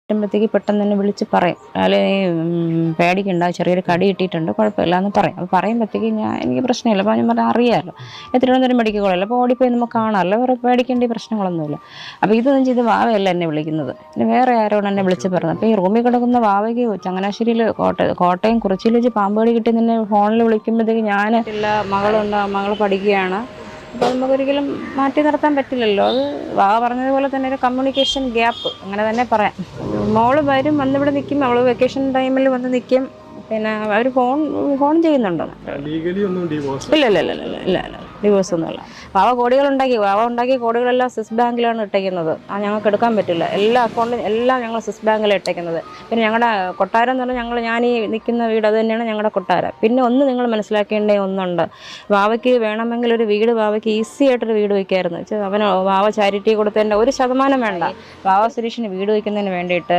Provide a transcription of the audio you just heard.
പറ്റുമ്പോഴത്തേക്ക് പെട്ടെന്ന് തന്നെ വിളിച്ച് പറയും. അല്ലെങ്കിൽ പേടിക്കണ്ട, ചെറിയൊരു കടി കിട്ടിയിട്ടുണ്ട്, കുഴപ്പമില്ല എന്ന് പറയും. അപ്പോൾ പറയുമ്പോഴത്തേക്ക് എനിക്ക് പ്രശ്നമില്ല. അപ്പോൾ ഞാൻ പറഞ്ഞാൽ അറിയാമല്ലോ, തിരുവനന്തപുരം മെഡിക്കൽ കോളേജല്ല, അപ്പോൾ ഓടിപ്പോയി നമുക്ക് കാണാമല്ലോ, വേറെ പേടിക്കേണ്ട പ്രശ്നങ്ങളൊന്നുമില്ല. അപ്പോൾ ഇതൊന്നും ചെയ്ത് വാവയല്ല എന്നെ വിളിക്കുന്നത്, പിന്നെ വേറെ ആരോട് എന്നെ വിളിച്ച് പറഞ്ഞത്. അപ്പോൾ ഈ റൂമിൽ കിടക്കുന്ന വാവയ്ക്ക് ചങ്ങനാശ്ശേരിയിൽ കോട്ടയം കുറിച്ചിയിൽ വെച്ച് പാമ്പ് കടി കിട്ടി നിന്നെ ഫോണിൽ വിളിക്കുമ്പോഴത്തേക്ക് ഞാൻ ഇല്ല, മകൾ പഠിക്കുകയാണ്. അപ്പോൾ നമുക്കൊരിക്കലും മാറ്റി നിർത്താൻ പറ്റില്ലല്ലോ. അത് വാവ പറഞ്ഞതുപോലെ തന്നെ ഒരു കമ്മ്യൂണിക്കേഷൻ ഗ്യാപ്പ് അങ്ങനെ തന്നെ പറയാം. മോള് വരും, വന്നിവിടെ നിൽക്കും, അവൾ വെക്കേഷൻ ടൈമിൽ വന്ന് നിൽക്കും. പിന്നെ അവർ ഫോൺ ചെയ്യുന്നുണ്ടോ? ഇല്ല ഇല്ല ഇല്ല ഇല്ല ഇല്ല ഇല്ല ഡിവോഴ്സ് ഒന്നുമില്ല. വാവ ഉണ്ടാക്കിയ കോടികളെല്ലാം സ്വിസ് ബാങ്കിലാണ് ഇട്ടേക്കുന്നത്. ഞങ്ങൾക്ക് എടുക്കാൻ പറ്റില്ല. എല്ലാ അക്കൗണ്ടും എല്ലാം ഞങ്ങൾ സ്വിസ് ബാങ്കിലാണ് ഇട്ടേക്കുന്നത്. പിന്നെ ഞങ്ങളുടെ കൊട്ടാരം എന്ന് പറഞ്ഞാൽ ഞാൻ ഈ നിൽക്കുന്ന വീട് അത് തന്നെയാണ് ഞങ്ങളുടെ കൊട്ടാരം. പിന്നെ ഒന്ന് നിങ്ങൾ മനസ്സിലാക്കേണ്ട ഒന്നുണ്ട്, വാവയ്ക്ക് വേണമെങ്കിൽ ഒരു വീട് വാവയ്ക്ക് ഈസി ആയിട്ടൊരു വീട് വയ്ക്കാമായിരുന്നു. വാവ ചാരിറ്റി കൊടുത്തതിൻ്റെ 1% വേണ്ട, വാവ സുരേഷിന് വീട് വയ്ക്കുന്നതിന് വേണ്ടിയിട്ട്